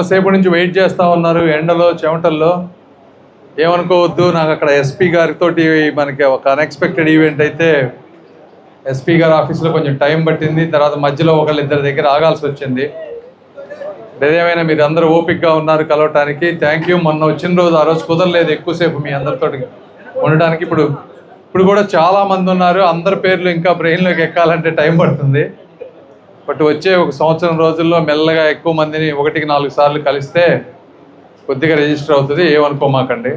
సేపు నుంచి వెయిట్ చేస్తూ ఉన్నారు ఎండలో చెమటల్లో. ఏమనుకోవద్దు, నాకు అక్కడ ఎస్పీ గారితో మనకి ఒక అన్ఎక్స్పెక్టెడ్ ఈవెంట్ అయితే ఎస్పీ గారి ఆఫీస్లో కొంచెం టైం పట్టింది. తర్వాత మధ్యలో ఒకళ్ళిద్దరి దగ్గర ఆగాల్సి వచ్చింది. ఏదేమైనా మీరు అందరూ ఓపిక్గా ఉన్నారు కలవటానికి. Thank you. మొన్న వచ్చిన రోజు ఆ రోజు కుదరలేదు ఎక్కువసేపు మీ అందరితో ఉండడానికి. ఇప్పుడు కూడా చాలామంది ఉన్నారు. అందరి పేర్లు ఇంకా బ్రెయిన్లోకి ఎక్కాలంటే టైం పడుతుంది. బట్ వచ్చే ఒక సంవత్సరం రోజుల్లో మెల్లగా ఎక్కువ మందిని 1-4 సార్లు కలిస్తే కొద్దిగా రిజిస్టర్ అవుతుంది. ఏమనుకోమాకండి.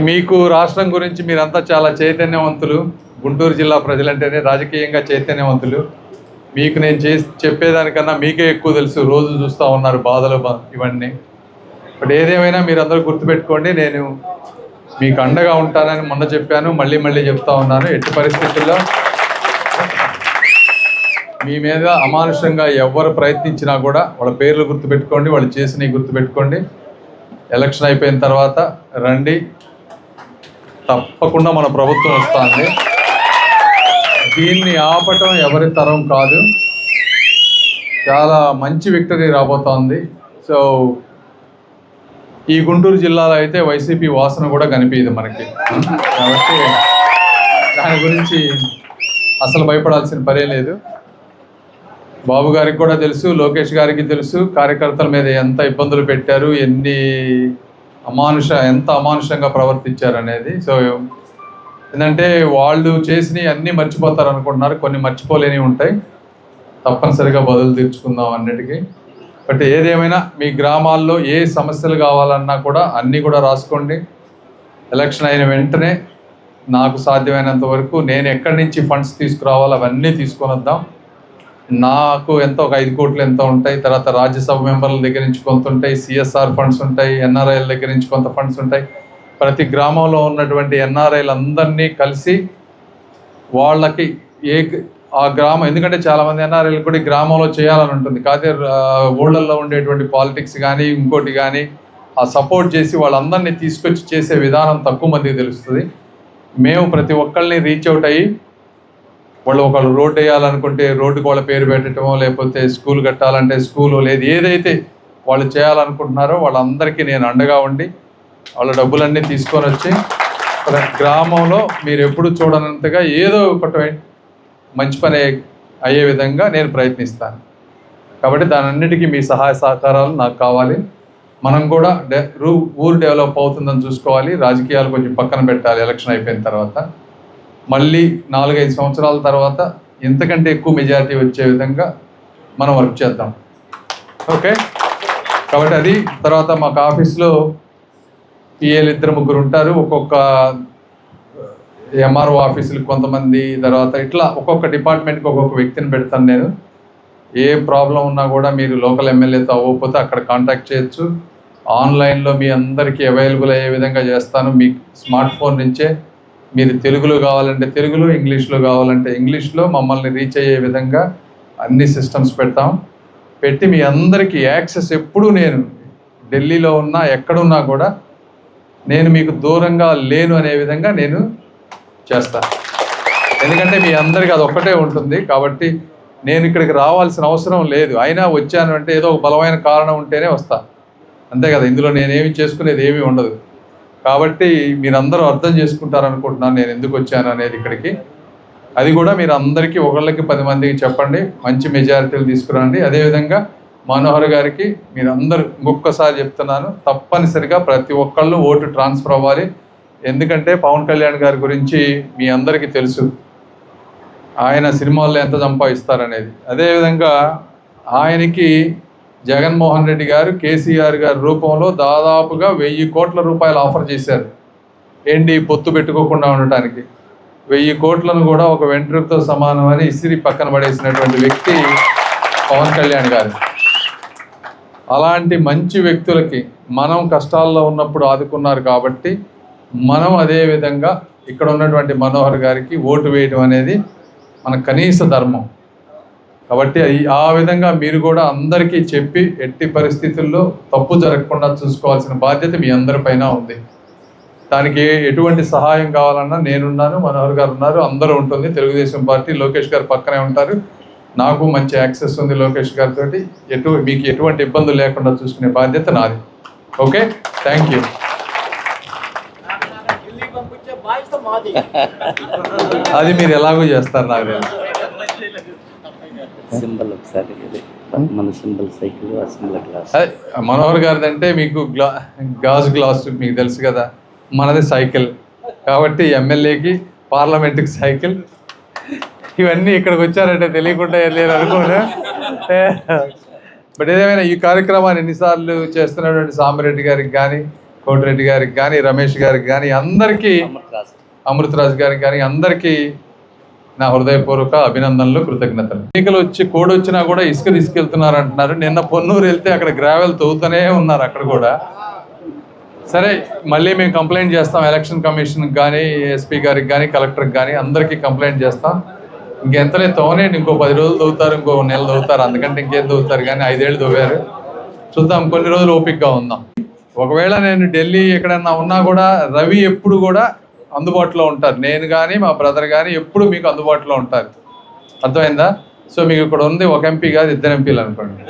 మీకు రాష్ట్రం గురించి మీరంతా చాలా చైతన్యవంతులు. గుంటూరు జిల్లా ప్రజలంటేనే రాజకీయంగా చైతన్యవంతులు. మీకు నేను చెప్పేదానికన్నా మీకే ఎక్కువ తెలుసు. రోజు చూస్తూ ఉన్నారు బాధలు ఇవన్నీ. బట్ ఏదేమైనా మీరందరూ గుర్తుపెట్టుకోండి, నేను మీకు అండగా ఉంటానని మొన్న చెప్పాను, మళ్ళీ చెప్తా ఉన్నాను. ఎట్టి పరిస్థితుల్లో మీ మీద అమానుషంగా ఎవరు ప్రయత్నించినా కూడా వాళ్ళ పేర్లు గుర్తుపెట్టుకోండి, వాళ్ళు చేసినవి గుర్తుపెట్టుకోండి. ఎలక్షన్ అయిపోయిన తర్వాత రండి, తప్పకుండా మన ప్రభుత్వం వస్తుంది. దీన్ని ఆపటం ఎవరి తరం కాదు. చాలా మంచి విక్టరీ రాబోతోంది. సో ఈ గుంటూరు జిల్లాలో అయితే వైసీపీ వాసన కూడా కనిపించదు మనకి. కాబట్టి దాని గురించి అసలు భయపడాల్సిన పనే లేదు. బాబు గారికి కూడా తెలుసు, లోకేష్ గారికి తెలుసు కార్యకర్తల మీద ఎంత ఇబ్బందులు పెట్టారు, ఎంత అమానుషంగా ప్రవర్తించారు అనేది. సో ఏంటంటే వాళ్ళు చేసినవి అన్నీ మర్చిపోతారు అనుకుంటున్నారు, కొన్ని మర్చిపోలేనివి ఉంటాయి. తప్పనిసరిగా బదులు తీర్చుకుందాం అన్నిటికీ. బట్ ఏదేమైనా మీ గ్రామాల్లో ఏ సమస్యలు కావాలన్నా కూడా అన్నీ కూడా రాసుకోండి. ఎలక్షన్ అయిన వెంటనే నాకు సాధ్యమైనంత వరకు నేను ఎక్కడి నుంచి ఫండ్స్ తీసుకురావాలో అవన్నీ తీసుకొని వద్దాం. నాకు ఎంత ఒక 5 కోట్లు ఎంత ఉంటాయి, తర్వాత రాజ్యసభ మెంబర్ల దగ్గర నుంచి కొంత ఉంటాయి, సిఎస్ఆర్ ఫండ్స్ ఉంటాయి, ఎన్ఆర్ఐల దగ్గర నుంచి కొంత ఫండ్స్ ఉంటాయి. ప్రతి గ్రామంలో ఉన్నటువంటి ఎన్ఆర్ఐలు అందరినీ కలిసి వాళ్ళకి ఆ గ్రామం, ఎందుకంటే చాలామంది ఎన్ఆర్ఐలు కూడా ఈ గ్రామంలో చేయాలని ఉంటుంది. కాకపోతే ఊళ్ళల్లో ఉండేటువంటి పాలిటిక్స్ కానీ ఇంకోటి కానీ ఆ సపోర్ట్ చేసి వాళ్ళందరినీ తీసుకొచ్చి చేసే విధానం తక్కువ మందికి తెలుస్తుంది. మేము ప్రతి ఒక్కరిని రీచ్ అవుట్ అయ్యి ఒకళ్ళు రోడ్డు వేయాలనుకుంటే రోడ్డుకి వాళ్ళ పేరు పెట్టడమో, లేకపోతే స్కూల్ కట్టాలంటే స్కూలు, లేదు ఏదైతే వాళ్ళు చేయాలనుకుంటున్నారో వాళ్ళందరికీ నేను అండగా ఉండి వాళ్ళ డబ్బులన్నీ తీసుకొని వచ్చి గ్రామంలో మీరు ఎప్పుడు చూడనంతగా ఏదో ఒకటి మంచి పని అయ్యే విధంగా నేను ప్రయత్నిస్తాను. కాబట్టి దానన్నిటికీ మీ సహాయ సహకారాలు నాకు కావాలి. మనం కూడా ఊరు డెవలప్ అవుతుందని చూసుకోవాలి. రాజకీయాలు కొంచెం పక్కన పెట్టాలి. ఎలక్షన్ అయిపోయిన తర్వాత మళ్ళీ 4-5 సంవత్సరాల తర్వాత ఇంతకంటే ఎక్కువ మెజారిటీ వచ్చే విధంగా మనం వర్క్ చేద్దాం. ఓకే, కాబట్టి అది. తర్వాత మాకు ఆఫీస్లో పిఏలు 2-3 ఉంటారు. ఒక్కొక్క ఎంఆర్ఓ ఆఫీసులకు కొంతమంది, తర్వాత ఇట్లా ఒక్కొక్క డిపార్ట్మెంట్కి ఒక్కొక్క వ్యక్తిని పెడతాను నేను. ఏ ప్రాబ్లం ఉన్నా కూడా మీరు లోకల్ ఎమ్మెల్యేతో అవ్వకపోతే అక్కడ కాంటాక్ట్ చేయొచ్చు. ఆన్లైన్లో మీ అందరికీ అవైలబుల్ అయ్యే విధంగా చేస్తాను. మీ స్మార్ట్ ఫోన్ నుంచే మీరు తెలుగులో కావాలంటే తెలుగులో, ఇంగ్లీష్లో కావాలంటే ఇంగ్లీష్లో మమ్మల్ని రీచ్ అయ్యే విధంగా అన్ని సిస్టమ్స్ పెట్టి మీ అందరికీ యాక్సెస్ ఎప్పుడూ, నేను ఢిల్లీలో ఉన్నా ఎక్కడున్నా కూడా నేను మీకు దూరంగా లేను అనే విధంగా నేను చేస్తాను. ఎందుకంటే మీ అందరికీ అది ఒక్కటే ఉంటుంది. కాబట్టి నేను ఇక్కడికి రావాల్సిన అవసరం లేదు. అయినా వచ్చాను అంటే ఏదో ఒక బలమైన కారణం ఉంటేనే వస్తాను, అంతే కదా. ఇందులో నేనేమి చేసుకునేది ఏమీ ఉండదు. కాబట్టి మీరందరూ అర్థం చేసుకుంటారనుకుంటున్నాను నేను ఎందుకు వచ్చాను అనేది ఇక్కడికి. అది కూడా మీరు అందరికీ 1-10 మందికి చెప్పండి, మంచి మెజారిటీలు తీసుకురండి. అదేవిధంగా మనోహర్ గారికి మీరందరూ ఇంకొకసారి చెప్తున్నాను, తప్పనిసరిగా ప్రతి ఒక్కళ్ళు ఓటు ట్రాన్స్ఫర్ అవ్వాలి. ఎందుకంటే పవన్ కళ్యాణ్ గారి గురించి మీ అందరికీ తెలుసు, ఆయన సినిమాల్లో ఎంత సంపాదిస్తారనేది. అదేవిధంగా ఆయనకి జగన్మోహన్ రెడ్డి గారు, కేసీఆర్ గారి రూపంలో దాదాపుగా 1000 కోట్ల రూపాయలు ఆఫర్ చేశారు. ఏంటి, పొత్తు పెట్టుకోకుండా ఉండటానికి. 1000 కోట్లను కూడా ఒక వెంట్రుకతో సమానమని ఇసిరి పక్కన పడేసినటువంటి వ్యక్తి పవన్ కళ్యాణ్ గారు. అలాంటి మంచి వ్యక్తులకి మనం కష్టాల్లో ఉన్నప్పుడు ఆదుకున్నారు. కాబట్టి మనం అదే విధంగా ఇక్కడ ఉన్నటువంటి మనోహర్ గారికి ఓటు వేయడం అనేది మన కనీస ధర్మం. కాబట్టి ఆ విధంగా మీరు కూడా అందరికీ చెప్పి ఎట్టి పరిస్థితుల్లో తప్పు జరగకుండా చూసుకోవాల్సిన బాధ్యత మీ అందరిపైన ఉంది. దానికి ఎటువంటి సహాయం కావాలన్నా నేనున్నాను, మనోహర్ గారు ఉన్నారు, అందరూ ఉంటుంది. తెలుగుదేశం పార్టీ లోకేష్ గారు పక్కనే ఉంటారు. నాకు మంచి యాక్సెస్ ఉంది లోకేష్ గారితో, మీకు ఎటువంటి ఇబ్బందులు లేకుండా చూసుకునే బాధ్యత నాది. Okay, thank you. అది మీరు ఎలాగో చేస్తారు నాకు తెలుసు. సింబల్ ఒకసారి ఇది మన సింబల్ సైకిల్ ఆ సింబల్ గ్లాస్. మనోహర్ గారిది అంటే మీకు గాజు గ్లాస్ మీకు తెలుసు కదా, మనది సైకిల్. కాబట్టి ఎమ్మెల్యేకి పార్లమెంట్కి సైకిల్, ఇవన్నీ ఇక్కడికి వచ్చారంటే తెలియకుండా వెళ్ళారు అనుకోలే. బట్ ఏదేమైనా ఈ కార్యక్రమాన్ని ఎన్నిసార్లు చేస్తున్నటువంటి సామిరెడ్డి గారికి కానీ, కోటిరెడ్డి గారికి కానీ, రమేష్ గారికి కానీ, అందరికీ, అమృతరాజు గారికి కానీ అందరికీ నా హృదయపూర్వక అభినందనలు, కృతజ్ఞతలు. ఎన్నికలు వచ్చి కోడ్ వచ్చినా కూడా ఇసుక తీసుకెళ్తున్నారు అంటున్నారు. నిన్న పొన్నూరు వెళ్తే అక్కడ గ్రావెల్ తవ్వుతూనే ఉన్నారు అక్కడ కూడా. సరే, మళ్ళీ మేము కంప్లైంట్ చేస్తాం ఎలక్షన్ కమిషన్కి కానీ, ఎస్పీ గారికి కానీ, కలెక్టర్కి కానీ అందరికీ కంప్లైంట్ చేస్తాం. ఇంకెంతలే తోనేయండి, ఇంకో 10 రోజులు తవ్వుతారు, ఇంకో నెల తవ్వుతారు, అందుకంటే ఇంకేం తవ్వుతారు. కానీ 5 ఏళ్ళు తవ్వారు. చూద్దాం, కొన్ని రోజులు ఓపికగా ఉందాం. ఒకవేళ నేను ఢిల్లీ ఎక్కడన్నా ఉన్నా కూడా రవి ఎప్పుడు కూడా అందుబాటులో ఉంటారు. నేను కానీ మా బ్రదర్ కానీ ఎప్పుడు మీకు అందుబాటులో ఉంటారు. అర్థమైందా? సో మీకు ఇక్కడ ఉంది ఒక ఎంపీ కాదు, 2 ఎంపీలు అనుకోండి.